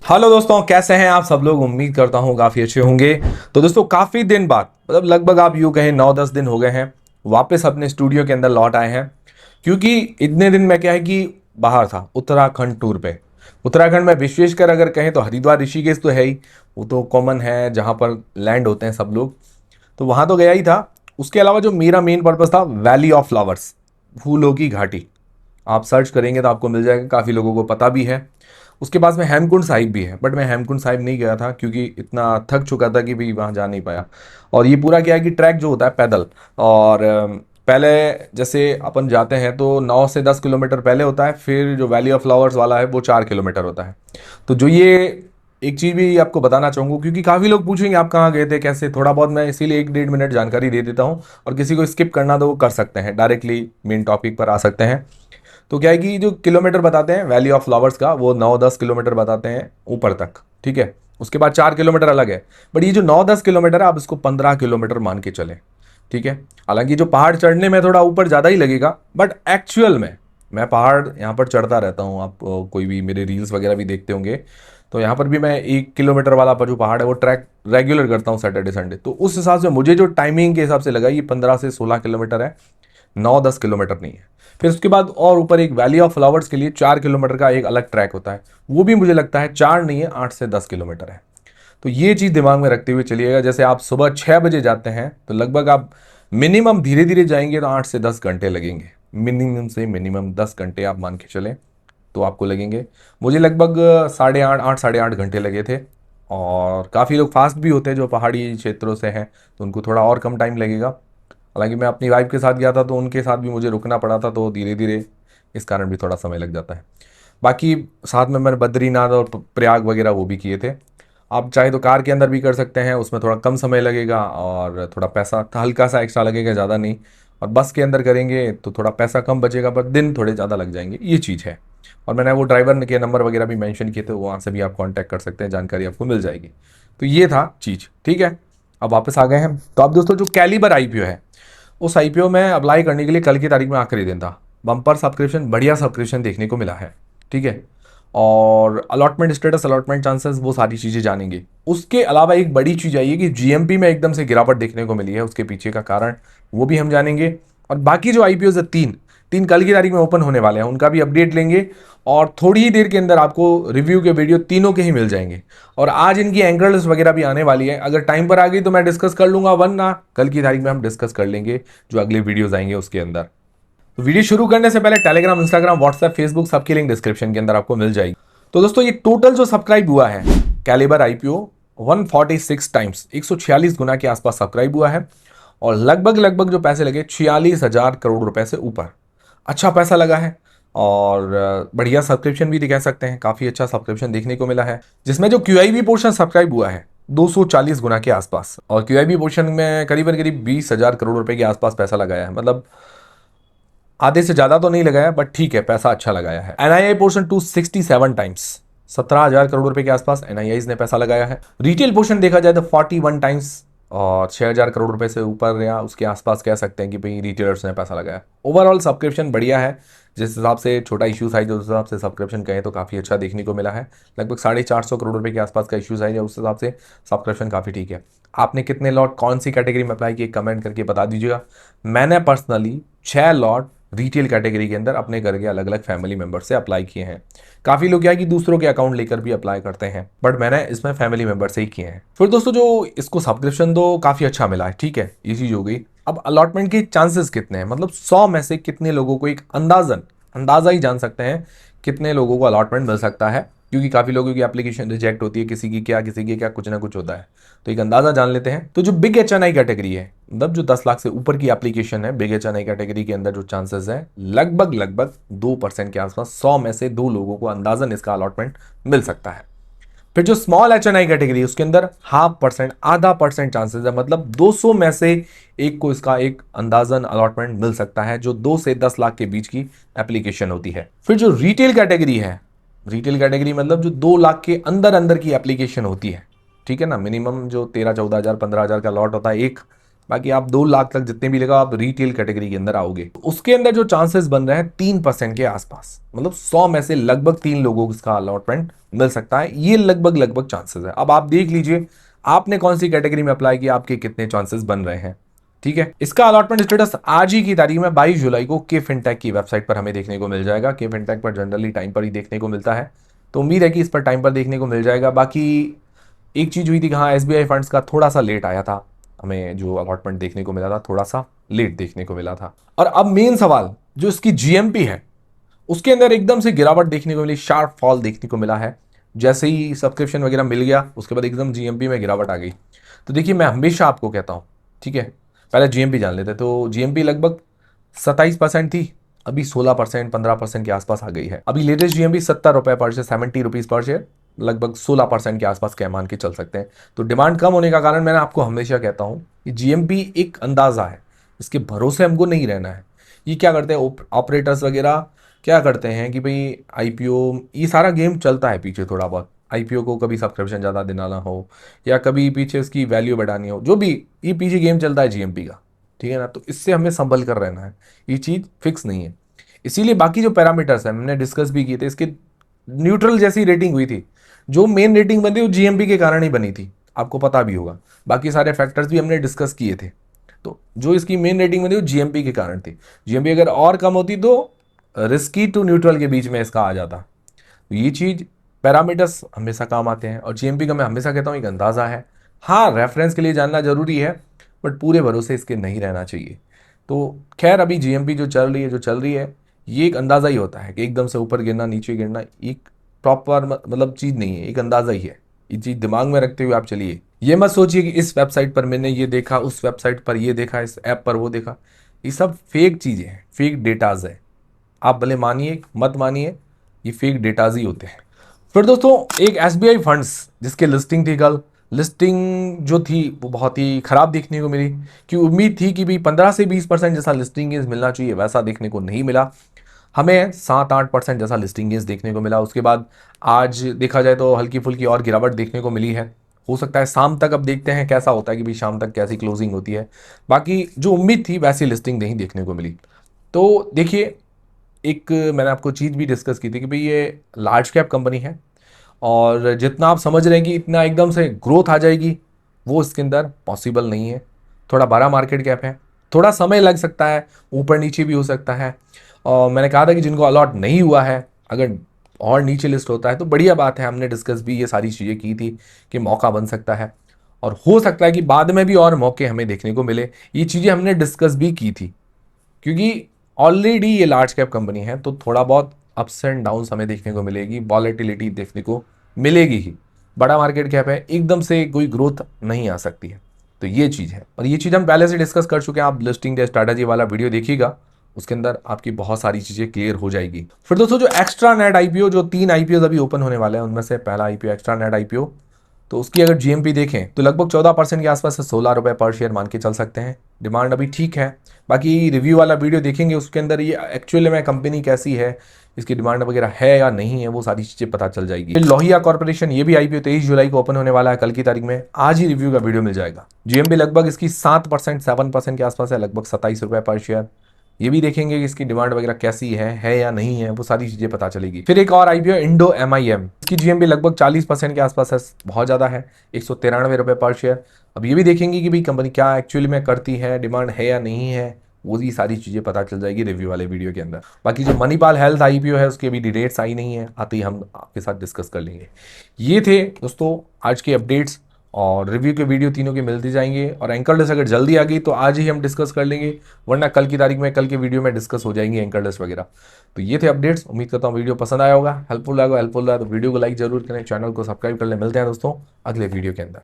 Hello दोस्तों, कैसे हैं आप सब लोग। उम्मीद करता हूं काफ़ी अच्छे होंगे। तो दोस्तों, काफ़ी दिन बाद मतलब लगभग आप यूँ कहें 9-10 दिन हो गए हैं वापस अपने स्टूडियो के अंदर लौट आए हैं। क्योंकि इतने दिन मैं क्या है कि बाहर था, उत्तराखंड टूर पे। उत्तराखंड में विशेषकर अगर कहें तो हरिद्वार ऋषिकेश तो है ही, वो तो कॉमन है जहाँ पर लैंड होते हैं सब लोग। तो वहाँ तो गया ही था। उसके अलावा जो मेरा मेन पर्पज़ था, वैली ऑफ फ्लावर्स, फूलों की घाटी। आप सर्च करेंगे तो आपको मिल जाएगा, काफ़ी लोगों को पता भी है। उसके पास में हेमकुंड साहिब भी है, बट मैं हेमकुंड साहिब नहीं गया था क्योंकि इतना थक चुका था कि भाई वहाँ जा नहीं पाया। और ये पूरा क्या है कि ट्रैक जो होता है पैदल, और पहले जैसे अपन जाते हैं तो 9 से 10 किलोमीटर पहले होता है, फिर जो वैली ऑफ फ्लावर्स वाला है वो 4 किलोमीटर होता है। तो जो ये एक चीज़ भी आपको बताना चाहूँगा, क्योंकि काफ़ी लोग पूछेंगे आप कहाँ गए थे कैसे, थोड़ा बहुत मैं इसीलिए 1-1.5 मिनट जानकारी दे देता हूँ। और किसी को स्किप करना तो वो कर सकते हैं, डायरेक्टली मेन टॉपिक पर आ सकते हैं। तो क्या है कि जो किलोमीटर बताते हैं वैली ऑफ फ्लावर्स का, वो 9-10 किलोमीटर बताते हैं ऊपर तक, ठीक है। उसके बाद 4 किलोमीटर अलग है। बट ये जो 9-10 किलोमीटर है, आप इसको 15 किलोमीटर मान के चले, ठीक है। हालांकि जो पहाड़ चढ़ने में थोड़ा ऊपर ज़्यादा ही लगेगा, बट एक्चुअल में मैं पहाड़ यहाँ पर चढ़ता रहता हूँ। आप कोई भी मेरे रील्स वगैरह भी देखते होंगे, तो यहाँ पर भी मैं 1 किलोमीटर वाला पर जो पहाड़ है वो ट्रैक रेगुलर करता हूँ सैटरडे संडे। तो उस हिसाब से मुझे जो टाइमिंग के हिसाब से लगा, ये 15 से 16 किलोमीटर है, 9-10 किलोमीटर नहीं है। फिर उसके बाद और ऊपर एक वैली ऑफ फ्लावर्स के लिए 4 किलोमीटर का एक अलग ट्रैक होता है। वो भी मुझे लगता है 4 नहीं है, 8 से 10 किलोमीटर है। तो ये चीज़ दिमाग में रखते हुए चलिएगा। जैसे आप सुबह 6 बजे जाते हैं तो लगभग आप मिनिमम धीरे धीरे जाएंगे तो 8 से 10 घंटे लगेंगे। मिनिमम से मिनिमम 10 घंटे आप मान के चलें तो आपको लगेंगे। मुझे लगभग 8.5 8 साढ़े 8 घंटे लगे थे। और काफ़ी लोग फास्ट भी होते हैं जो पहाड़ी क्षेत्रों से हैं, तो उनको थोड़ा और कम टाइम लगेगा। हालांकि मैं अपनी वाइफ के साथ गया था तो उनके साथ भी मुझे रुकना पड़ा था, तो धीरे धीरे इस कारण भी थोड़ा समय लग जाता है। बाकी साथ में मैंने बद्रीनाथ और प्रयाग वगैरह वो भी किए थे। आप चाहे तो कार के अंदर भी कर सकते हैं, उसमें थोड़ा कम समय लगेगा और थोड़ा पैसा हल्का सा एक्स्ट्रा लगेगा, ज़्यादा नहीं। और बस के अंदर करेंगे तो थोड़ा पैसा कम बचेगा पर दिन थोड़े ज़्यादा लग जाएंगे, ये चीज़ है। और मैंने वो ड्राइवर के नंबर वगैरह भी मेंशन किए थे, वहाँ से भी आप कांटेक्ट कर सकते हैं, जानकारी आपको मिल जाएगी। तो ये था चीज़, ठीक है। अब वापस आ गए हैं। तो अब दोस्तों, जो कैलिबर आईपीओ है, उस आईपीओ में अप्लाई करने के लिए कल की तारीख में आखिरी दिन था। बम्पर सब्सक्रिप्शन, बढ़िया सब्सक्रिप्शन देखने को मिला है, ठीक है। और अलॉटमेंट स्टेटस, अलॉटमेंट चांसेस, वो सारी चीज़ें जानेंगे। उसके अलावा एक बड़ी चीज़ आई है कि जीएमपी में एकदम से गिरावट देखने को मिली है, उसके पीछे का कारण वो भी हम जानेंगे। और बाकी जो आईपीओ है, तीन तीन कल की तारीख में ओपन होने वाले हैं, उनका भी अपडेट लेंगे। और थोड़ी ही देर के अंदर आपको रिव्यू के वीडियो तीनों के ही मिल जाएंगे। और आज इनकी एंकर लिस्ट वगैरह भी आने वाली है, अगर टाइम पर आ गई तो मैं डिस्कस कर लूंगा, वरना कल की तारीख में हम डिस्कस कर लेंगे जो अगले वीडियोस आएंगे उसके अंदर। तो वीडियो शुरू करने से पहले टेलीग्राम, इंस्टाग्राम, व्हाट्सएप, फेसबुक, सबकी लिंक डिस्क्रिप्शन के अंदर आपको मिल जाएगी। तो दोस्तों, ये टोटल जो सब्सक्राइब हुआ है कैलिबर आईपीओ, 146 टाइम्स, 146 गुना के आसपास सब्सक्राइब हुआ है। और लगभग लगभग जो पैसे लगे, 46,000 करोड़ रुपए से ऊपर अच्छा पैसा लगा है। और बढ़िया सब्सक्रिप्शन भी दिखा सकते हैं, काफ़ी अच्छा सब्सक्रिप्शन देखने को मिला है, जिसमें जो क्यूआईबी पोर्शन सब्सक्राइब हुआ है 240 गुना के आसपास। और क्यूआईबी पोर्शन में करीबन करीब 20,000 करोड़ रुपए के आसपास पैसा लगाया है। मतलब आधे से ज़्यादा तो नहीं लगाया, बट ठीक है, पैसा अच्छा लगाया है। एनआईआई पोर्शन 267 टाइम्स, 17,000 करोड़ रुपए के आसपास एनआईआई ने पैसा लगाया है। रिटेल पोर्शन देखा जाए तो 41 टाइम्स, और 6,000 करोड़ रुपए से ऊपर या उसके आसपास कह सकते हैं कि भाई रिटेलर्स ने पैसा लगाया। ओवरऑल सब्सक्रिप्शन बढ़िया है। जिस हिसाब से छोटा इशू साइज, उस हिसाब से सब्सक्रिप्शन कहें तो काफ़ी अच्छा देखने को मिला है। लगभग 450 करोड़ रुपए के आसपास का इशू साइज है, उस हिसाब से सब्सक्रिप्शन काफ़ी ठीक है। आपने कितने लॉट कौन सी कैटेगरी में अप्लाई किए, कमेंट करके बता दीजिएगा। मैंने पर्सनली 6 लॉट रिटेल कैटेगरी के अंदर अपने घर के अलग अलग फैमिली मेंबर से अप्लाई किए हैं। काफ़ी लोग क्या है कि दूसरों के अकाउंट लेकर भी अप्लाई करते हैं, बट मैंने इसमें फैमिली मेंबर से ही किए हैं। फिर दोस्तों, जो इसको सब्सक्रिप्शन तो काफ़ी अच्छा मिला है, ठीक है, ये चीज़ हो गई। अब अलॉटमेंट के चांसेस कितने हैं, मतलब 100 में से कितने लोगों को, एक अंदाज़ा ही जान सकते हैं कितने लोगों को अलॉटमेंट मिल सकता है। क्योंकि काफ़ी लोगों की एप्लीकेशन रिजेक्ट होती है, किसी की क्या कुछ ना कुछ होता है। तो एक अंदाज़ा जान लेते हैं। तो जो बिग एचएनआई कैटेगरी है, मतलब जो 10 लाख से ऊपर की एप्लीकेशन है, बिग एचएनआई कैटेगरी के अंदर जो चांसेस है, लगभग लगभग 2% के आसपास, 100 में से 2 लोगों को अंदाजन इसका अलॉटमेंट मिल सकता है। फिर जो स्मॉल एचएनआई कैटेगरी है, उसके अंदर 0.5%, आधा परसेंट चांसेस है, मतलब 200 में से एक को इसका एक अंदाजन अलॉटमेंट मिल सकता है, जो 2 से 10 लाख के बीच की एप्लीकेशन होती है। फिर जो रिटेल कैटेगरी है, रिटेल कैटेगरी मतलब जो 2 लाख के अंदर अंदर की एप्लीकेशन होती है, ठीक है ना, मिनिमम जो 13-14 हज़ार 15 हज़ार का लॉट होता है एक, बाकी आप 2 लाख तक जितने भी लगा आप रिटेल कैटेगरी के अंदर आओगे। उसके अंदर जो चांसेस बन रहे हैं 3% के आसपास, मतलब 100 में से लगभग 3 लोगों को इसका अलॉटमेंट मिल सकता है। ये लगभग लगभग चांसेस है। अब आप देख लीजिए आपने कौन सी कैटेगरी में अप्लाई किया, आपके कितने चांसेस बन रहे हैं। ठीक है, इसका अलॉटमेंट स्टेटस आज ही की तारीख में 22 जुलाई को के फिनटेक की वेबसाइट पर हमें देखने को मिल जाएगा। के फिनटेक पर जनरली टाइम पर ही देखने को मिलता है, तो उम्मीद है कि इस पर टाइम पर देखने को मिल जाएगा। बाकी एक चीज हुई थी कि हाँ, एसबीआई फंड्स का थोड़ा सा लेट आया था, हमें जो अलॉटमेंट देखने को मिला था थोड़ा सा लेट देखने को मिला था। और अब मेन सवाल, जो इसकी जीएमपी है उसके अंदर एकदम से गिरावट देखने को मिली, शार्प फॉल देखने को मिला है। जैसे ही सब्सक्रिप्शन वगैरह मिल गया उसके बाद एकदम जीएमपी में गिरावट आ गई। तो देखिए मैं हमेशा आपको कहता हूँ, ठीक है, पहले जीएमपी जान लेते। तो जीएमपी लगभग 27% थी, अभी 16% 15% के आसपास आ गई है। अभी लेटेस्ट जीएमपी 70 रुपए पर शेयर, 70 रुपीज पर शेयर, लगभग 16% के आसपास कह मान के चल सकते हैं। तो डिमांड कम होने का कारण मैंने आपको हमेशा कहता हूं कि जीएमपी एक अंदाजा है, इसके भरोसे हमको नहीं रहना है। ये क्या करते हैं ऑपरेटर्स वगैरह, क्या करते हैं कि भाई आईपीओ, ये सारा गेम चलता है पीछे थोड़ा बहुत। आईपीओ को कभी सब्सक्रिप्शन ज़्यादा दिलाना हो या कभी पीछे इसकी वैल्यू बढ़ानी हो, जो भी ये पीछे गेम चलता है जीएमपी का, ठीक है ना। तो इससे हमें संभल कर रहना है, ये चीज़ फिक्स नहीं है। इसीलिए बाकी जो पैरामीटर्स हैं हमने डिस्कस भी किए थे, इसके न्यूट्रल जैसी रेटिंग हुई थी। जो मेन रेटिंग बनी वो जीएमपी के कारण ही बनी थी, आपको पता भी होगा। बाकी सारे फैक्टर्स भी हमने डिस्कस किए थे। तो जो इसकी मेन रेटिंग बनी वो जीएमपी के कारण थी। जीएमपी अगर और कम होती तो रिस्की टू न्यूट्रल के बीच में इसका आ जाता। तो ये चीज़, पैरामीटर्स हमेशा काम आते हैं। और जीएमपी का मैं हमेशा कहता हूँ एक अंदाज़ा है, हाँ रेफरेंस के लिए जानना जरूरी है, बट पूरे भरोसे इसके नहीं रहना चाहिए। तो खैर अभी जीएमपी जो चल रही है ये एक अंदाज़ा ही होता है कि एकदम से ऊपर गिरना नीचे गिरना एक प्रॉपर मतलब चीज़ नहीं है, एक अंदाज़ा ही है। ये चीज़ दिमाग में रखते हुए आप चलिए। ये मत सोचिए कि इस वेबसाइट पर मैंने ये देखा, उस वेबसाइट पर ये देखा, इस ऐप पर वो देखा। ये सब फेक चीज़ें हैं, फेक डेटाज है। आप भले मानिए मत मानिए, ये फेक डेटाज ही होते हैं। फिर दोस्तों एक एसबीआई फंड्स जिसकी लिस्टिंग थी कल, लिस्टिंग जो थी वो बहुत ही खराब देखने को मिली। कि उम्मीद थी कि भाई 15 से 20% जैसा लिस्टिंग गेंस मिलना चाहिए, वैसा देखने को नहीं मिला। हमें 7-8% जैसा लिस्टिंग गेंस देखने को मिला। उसके बाद आज देखा जाए तो हल्की फुल्की और गिरावट देखने को मिली है। हो सकता है शाम तक, अब देखते हैं कैसा होता है कि भाई शाम तक कैसी क्लोजिंग होती है। बाकी जो उम्मीद थी वैसी लिस्टिंग नहीं देखने को मिली। तो देखिए एक मैंने आपको चीज़ भी डिस्कस की थी कि भाई ये लार्ज कैप कंपनी है और जितना आप समझ रहे हैं कि इतना एकदम से ग्रोथ आ जाएगी, वो इसके अंदर पॉसिबल नहीं है। थोड़ा बड़ा मार्केट कैप है, थोड़ा समय लग सकता है, ऊपर नीचे भी हो सकता है। और मैंने कहा था कि जिनको अलॉट नहीं हुआ है, अगर और नीचे लिस्ट होता है तो बढ़िया बात है। हमने डिस्कस भी ये सारी चीज़ें की थी कि मौका बन सकता है और हो सकता है कि बाद में भी और मौके हमें देखने को मिले। ये चीज़ें हमने डिस्कस भी की थी, क्योंकि ऑलरेडी ये लार्ज कैप कंपनी है तो थोड़ा बहुत अप्स एंड डाउन्स हमें देखने को मिलेगी, वॉलेटिलिटी देखने को मिलेगी ही। बड़ा मार्केट कैप है, एकदम से कोई ग्रोथ नहीं आ सकती है। तो ये चीज़ है, और ये चीज़ हम पहले से डिस्कस कर चुके हैं। आप लिस्टिंग डे स्ट्रैटेजी वाला वीडियो देखिएगा, उसके अंदर आपकी बहुत सारी चीज़ें क्लियर हो जाएगी। फिर दोस्तों जो एक्स्ट्रा नेट आईपीओ, जो 3 आईपीओ अभी ओपन होने वाले हैं, उनमें से पहला आईपीओ एक्स्ट्रा नेट आईपीओ, तो उसकी अगर जीएमपी देखें तो लगभग 14% के आसपास से 16 रुपए पर शेयर मान के चल सकते हैं। डिमांड अभी ठीक है। बाकी रिव्यू वाला वीडियो देखेंगे उसके अंदर ये एक्चुअली में कंपनी कैसी है, इसकी डिमांड वगैरह है या नहीं है, वो सारी चीज़ें पता चल जाएगी। फिर लोहिया कॉर्पोरेशन, ये भी आईपीओ 23 जुलाई को ओपन होने वाला है, कल की तारीख में। आज ही रिव्यू का वीडियो मिल जाएगा। जीएमपी लगभग इसकी 7% के आसपास है, लगभग 27 रुपए पर शेयर। ये भी देखेंगे कि इसकी डिमांड वगैरह कैसी है या नहीं है, वो सारी चीजें पता चलेगी। फिर एक और आईपीओ इंडो एमआईएम, इसकी जीएमपी लगभग 40% के आसपास है, बहुत ज्यादा है, 193 रुपए पर शेयर। अब ये भी देखेंगे कि भाई कंपनी क्या एक्चुअली में करती है, डिमांड है या नहीं है, वो भी सारी चीजें पता चल जाएगी रिव्यू वाले वीडियो के अंदर। बाकी जो मणिपाल हेल्थ आईपीओ है उसकी अभी डिटेल्स आई नहीं है, आते ही हम आपके साथ डिस्कस कर लेंगे। ये थे दोस्तों आज के अपडेट्स, और रिव्यू के वीडियो तीनों के मिलते जाएंगे। और एंकर लिस्ट अगर जल्दी आ गई तो आज ही हम डिस्कस कर लेंगे, वरना कल की तारीख में कल के वीडियो में डिस्कस हो जाएंगे एंकर लिस्ट वगैरह। तो ये थे अपडेट्स। उम्मीद करता हूँ वीडियो पसंद आया होगा, हेल्पफुल लगा तो वीडियो को लाइक जरूर करें, चैनल को सब्सक्राइब कर लें। मिलते हैं दोस्तों अगले वीडियो के अंदर।